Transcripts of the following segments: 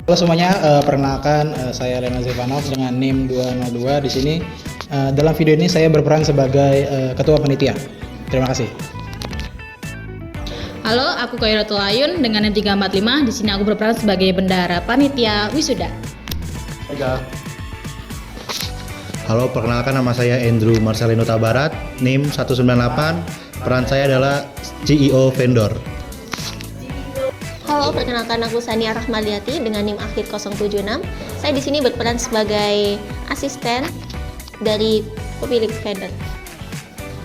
Halo semuanya, perkenalkan saya Lena Zevanov dengan NIM 202. Di sini dalam video ini saya berperan sebagai ketua panitia. Terima kasih. Halo, aku Khairatul Ayun dengan NIM 345. Di sini aku berperan sebagai bendahara panitia wisuda. Halo, perkenalkan nama saya Andrew Marcelino Tabarat, NIM 198. Peran saya adalah CEO vendor. Halo, perkenalkan aku Sania Rahmaliati dengan NIM akhir 076. Saya di sini berperan sebagai asisten dari pemilik vendor.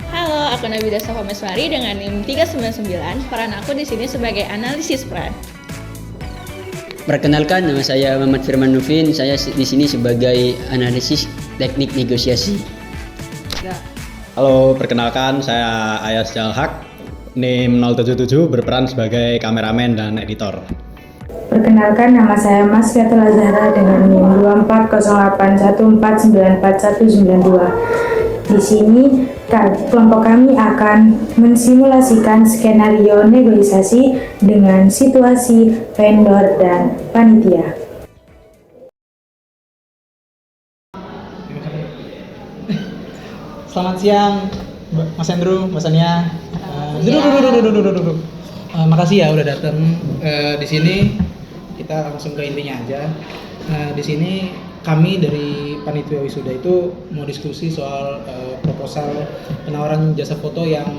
Halo, aku Nabila Safa Meswari dengan NIM 399. Peran aku di sini sebagai analisis peran. Perkenalkan, nama saya Muhammad Firman Nufin. Saya di sini sebagai analisis teknik negosiasi. Halo, perkenalkan saya Ayas Jalhak, NIM 077, berperan sebagai kameramen dan editor. Perkenalkan, nama saya Mas Fiatul Azhara dengan NIM 240814949192. Di sini kelompok kami akan mensimulasikan skenario negosiasi dengan situasi vendor dan panitia. Selamat siang, Mas Andrew, Mas Ania. Duduk. Makasih ya udah datang. Di sini kita langsung ke intinya aja. Di sini kami dari panitia wisuda itu mau diskusi soal proposal penawaran jasa foto yang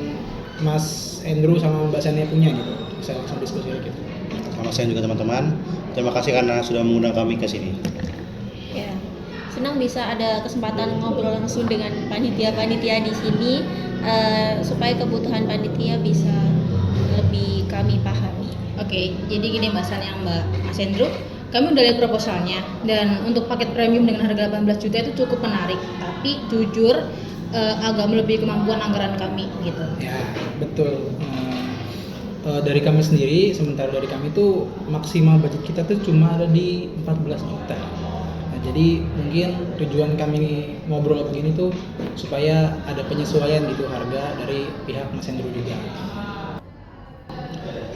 Mas Andrew sama Mbak Sania punya gitu. Bisa langsung diskusi gitu. Sama saya juga teman-teman. Terima kasih karena sudah mengundang kami ke sini. Ya, senang bisa ada kesempatan ngobrol langsung dengan panitia-panitia di sini supaya kebutuhan panitia bisa lebih kami pahami. Oke, jadi gini Mbak San yang Mbak Mas Andrew, kami udah lihat proposalnya dan untuk paket premium dengan harga 18 juta itu cukup menarik, tapi jujur agak melebihi kemampuan anggaran kami gitu. Ya, betul. Dari kami sendiri, sementara dari kami tuh maksimal budget kita tuh cuma ada di 14 juta. Nah, jadi mungkin tujuan kami ngobrol begini tuh supaya ada penyesuaian gitu harga dari pihak Mas Andrew juga.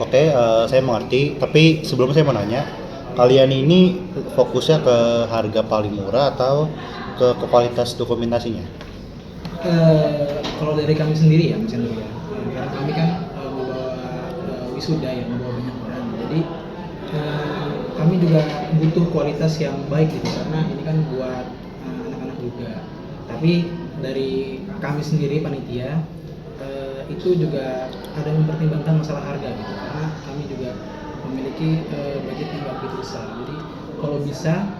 Oke, saya mengerti. Tapi sebelum saya mau nanya, kalian ini fokusnya ke harga paling murah atau ke kualitas dokumentasinya? Kalau dari kami sendiri ya Mas Andrew ya, karena kami kan membawa wisuda ya, membawa banyak orang. Jadi kami juga butuh kualitas yang baik gitu karena ini kan buat anak-anak juga. Tapi dari kami sendiri panitia itu juga ada mempertimbangkan masalah harga gitu karena kami juga memiliki budget yang nggak begitu besar. Jadi kalau bisa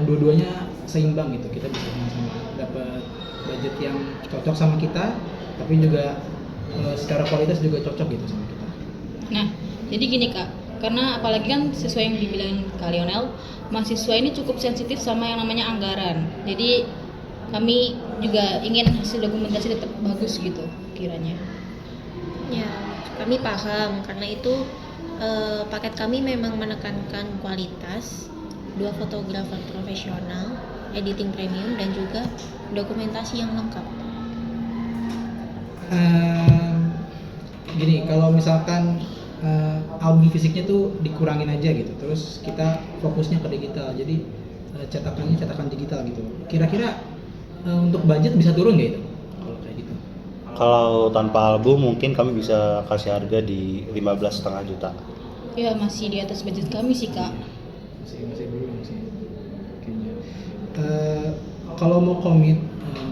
dua-duanya seimbang gitu, kita bisa sama-sama dapat budget yang cocok sama kita, tapi juga secara kualitas juga cocok gitu sama kita. Nah, jadi gini Kak, karena apalagi kan sesuai yang dibilang Kak Lionel, mahasiswa ini cukup sensitif sama yang namanya anggaran. Jadi kami juga ingin hasil dokumentasi tetap bagus gitu kiranya. Ya, kami paham karena itu paket kami memang menekankan kualitas, 2 fotografer profesional, editing premium dan juga dokumentasi yang lengkap. Gini, kalau misalkan album fisiknya tuh dikurangin aja gitu, terus kita fokusnya ke digital, jadi cetakannya cetakan digital gitu. Kira-kira untuk budget bisa turun nggak itu? Kalau kayak gitu? Kalau tanpa album mungkin kami bisa kasih harga di 15,5 juta. Ya masih di atas budget kami sih Kak. Masih belum sih. Kayaknya. Kalau mau komit,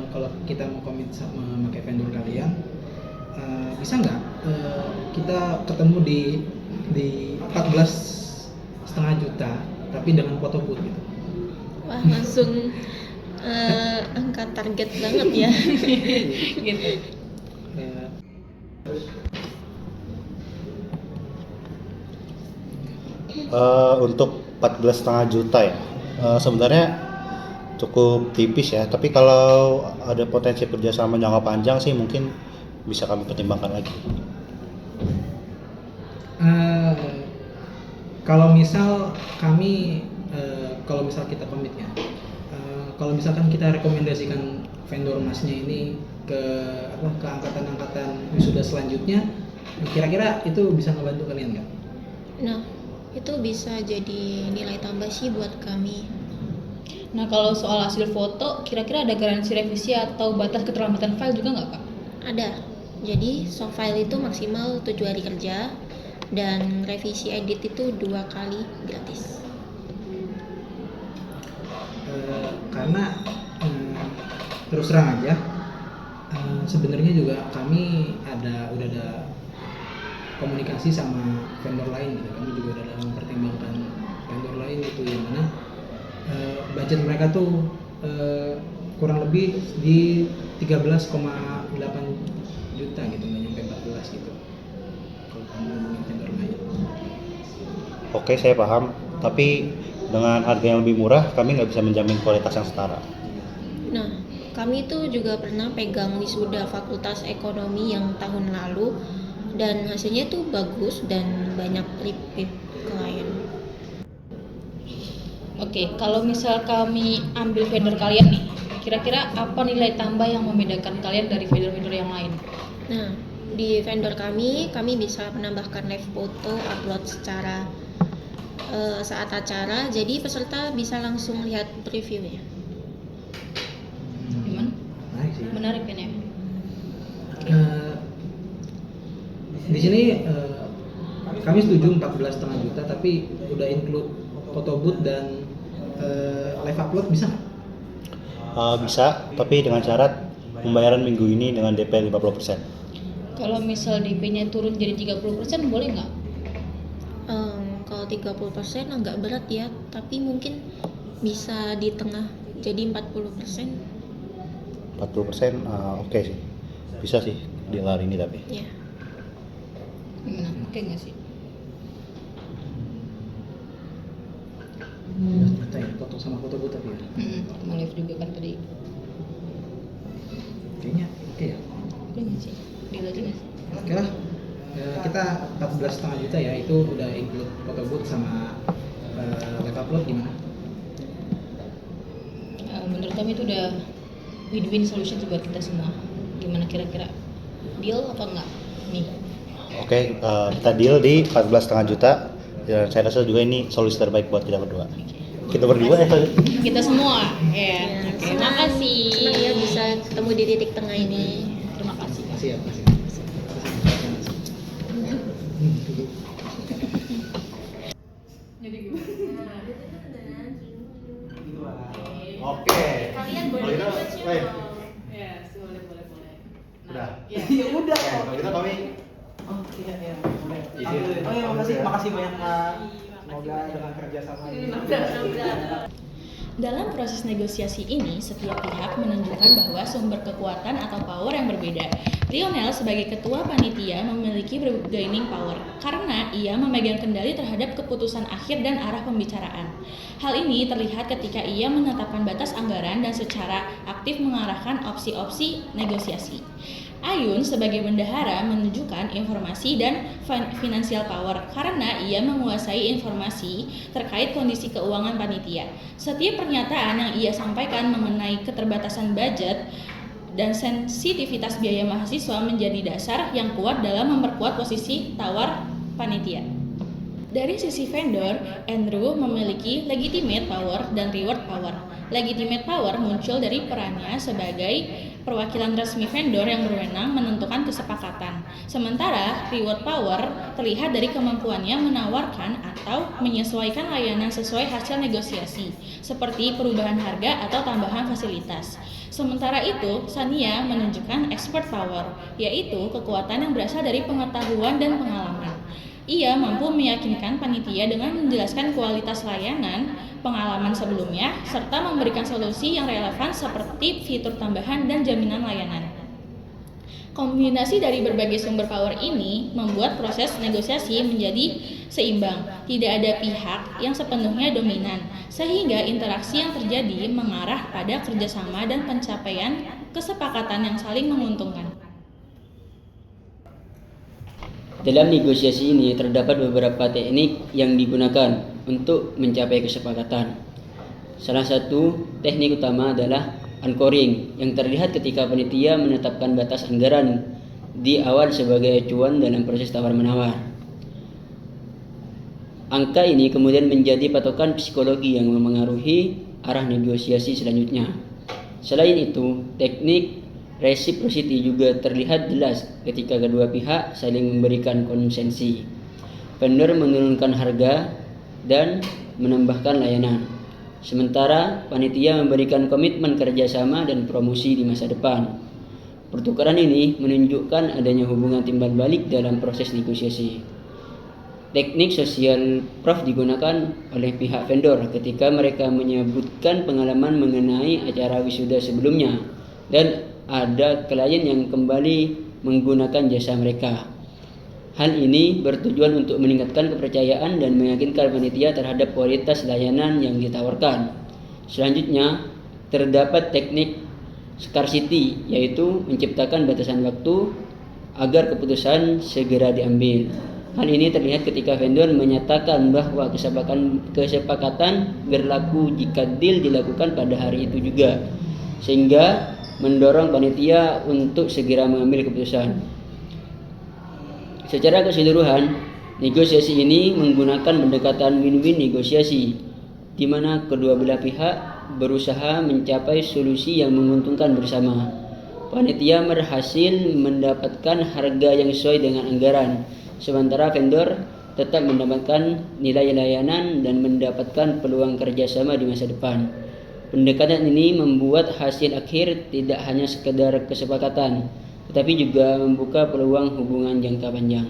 kalau kita mau komit sama pakai vendor kalian, bisa nggak kita ketemu di 14,5 juta, tapi dengan foto booth gitu? Wah, langsung angka target banget ya. Gitu. Untuk 14,5 juta ya, sebenarnya cukup tipis ya. Tapi kalau ada potensi kerjasama jangka panjang sih mungkin bisa kami pertimbangkan lagi. Kalau misal kami, kalau misal kita komit ya, kalau misalkan kita rekomendasikan vendor masnya ini ke angkatan-angkatan wisuda selanjutnya, kira-kira itu bisa ngebantu kalian nggak? Nah, Itu bisa jadi nilai tambah sih buat kami. Nah, kalau soal hasil foto, kira-kira ada garansi revisi atau batas keterlambatan file juga nggak, Kak? Ada. Jadi soft file itu maksimal 7 hari kerja dan revisi edit itu 2 kali gratis. Karena terus terang aja, sebenarnya juga kami udah ada komunikasi sama vendor lain gitu. Kami juga udah ada mempertimbangkan vendor lain itu yang mana budget mereka tuh kurang lebih di 13,8 juta gitu, nggak nyampe 14 gitu kalau kamu ngomongin vendor lain. Oke, saya paham. Tapi dengan harga yang lebih murah, kami nggak bisa menjamin kualitas yang setara. Nah, kami tuh juga pernah pegang wisuda Fakultas Ekonomi yang tahun lalu dan hasilnya tuh bagus dan banyak repeat klien. Oke, kalau misal kami ambil vendor kalian nih, kira-kira apa nilai tambah yang membedakan kalian dari vendor-vendor yang lain? Nah, di vendor kami bisa menambahkan live foto upload secara saat acara, jadi peserta bisa langsung lihat previewnya. Gimana? Menarik sih. Menarik kan ya? Di sini kami setuju 14,5 juta, tapi udah include photo booth dan live upload bisa nggak? Bisa, tapi dengan syarat pembayaran minggu ini dengan DP 50%. Kalau misal DP-nya turun jadi 30% boleh nggak? Kalau 30% agak berat ya, tapi mungkin bisa di tengah jadi 40%. 40% oke sih. Bisa sih di hari ini tapi. Ya. Gimana? Oke nggak sih? Juta ya, foto sama foto booth tapi ya. Sama live juga kan tadi. Kayaknya oke ya. Oke nggak sih? Deal aja nggak sih? Oke lah. Kita 14,5 juta ya, itu udah include photo booth sama live upload gimana? Menurut kami itu udah win-win solution buat kita semua. Gimana kira-kira? Deal apa enggak? Nih. Oke, kita deal di 14,5 juta. Ya, saya rasa juga ini solusi terbaik buat kita berdua. Kita berdua ya. Kita semua. Ya. Oke, Senang makasih. ya bisa ketemu di titik tengah ini. Terima kasih. Makasih ya, makasih. Oke. Kalian boleh live. Yes, boleh. Udah. Ya. Ya udah. Kalau gitu kami Oh iya, boleh. Izin. Oh iya, makasih banyak Kak. Semoga dengan kerjasama ini. Dalam proses negosiasi ini, setiap pihak menunjukkan bahwa sumber kekuatan atau power yang berbeda. Lionel sebagai ketua panitia memiliki bargaining power karena ia memegang kendali terhadap keputusan akhir dan arah pembicaraan. Hal ini terlihat ketika ia menetapkan batas anggaran dan secara aktif mengarahkan opsi-opsi negosiasi. Ayun sebagai bendahara menunjukkan informasi dan financial power karena ia menguasai informasi terkait kondisi keuangan panitia. Setiap pernyataan yang ia sampaikan mengenai keterbatasan budget dan sensitivitas biaya mahasiswa menjadi dasar yang kuat dalam memperkuat posisi tawar panitia. Dari sisi vendor, Andrew memiliki legitimate power dan reward power. Legitimate power muncul dari perannya sebagai perwakilan resmi vendor yang berwenang menentukan kesepakatan. Sementara reward power terlihat dari kemampuannya menawarkan atau menyesuaikan layanan sesuai hasil negosiasi, seperti perubahan harga atau tambahan fasilitas. Sementara itu, Sania menunjukkan expert power, yaitu kekuatan yang berasal dari pengetahuan dan pengalaman. Ia mampu meyakinkan panitia dengan menjelaskan kualitas layanan, pengalaman sebelumnya, serta memberikan solusi yang relevan seperti fitur tambahan dan jaminan layanan. Kombinasi dari berbagai sumber power ini membuat proses negosiasi menjadi seimbang. Tidak ada pihak yang sepenuhnya dominan, sehingga interaksi yang terjadi mengarah pada kerjasama dan pencapaian kesepakatan yang saling menguntungkan. Dalam negosiasi ini terdapat beberapa teknik yang digunakan untuk mencapai kesepakatan. Salah satu teknik utama adalah anchoring yang terlihat ketika panitia menetapkan batas anggaran di awal sebagai acuan dalam proses tawar-menawar. Angka ini kemudian menjadi patokan psikologi yang memengaruhi arah negosiasi selanjutnya. Selain itu, teknik reciprocity juga terlihat jelas ketika kedua pihak saling memberikan konsensi. Vendor menurunkan harga dan menambahkan layanan, sementara panitia memberikan komitmen kerjasama dan promosi di masa depan. Pertukaran ini menunjukkan adanya hubungan timbal balik dalam proses negosiasi. Teknik social proof digunakan oleh pihak vendor ketika mereka menyebutkan pengalaman mengenai acara wisuda sebelumnya dan ada klien yang kembali menggunakan jasa mereka. Hal ini bertujuan untuk meningkatkan kepercayaan dan meyakinkan panitia terhadap kualitas layanan yang ditawarkan. Selanjutnya, terdapat teknik scarcity, yaitu menciptakan batasan waktu agar keputusan segera diambil. Hal ini terlihat ketika vendor menyatakan bahwa kesepakatan berlaku jika deal dilakukan pada hari itu juga, sehingga mendorong panitia untuk segera mengambil keputusan. Secara keseluruhan, negosiasi ini menggunakan pendekatan win-win negosiasi, di mana kedua belah pihak berusaha mencapai solusi yang menguntungkan bersama. Panitia berhasil mendapatkan harga yang sesuai dengan anggaran, sementara vendor tetap mendapatkan nilai layanan dan mendapatkan peluang kerjasama di masa depan. Pendekatan ini membuat hasil akhir tidak hanya sekedar kesepakatan, tetapi juga membuka peluang hubungan jangka panjang.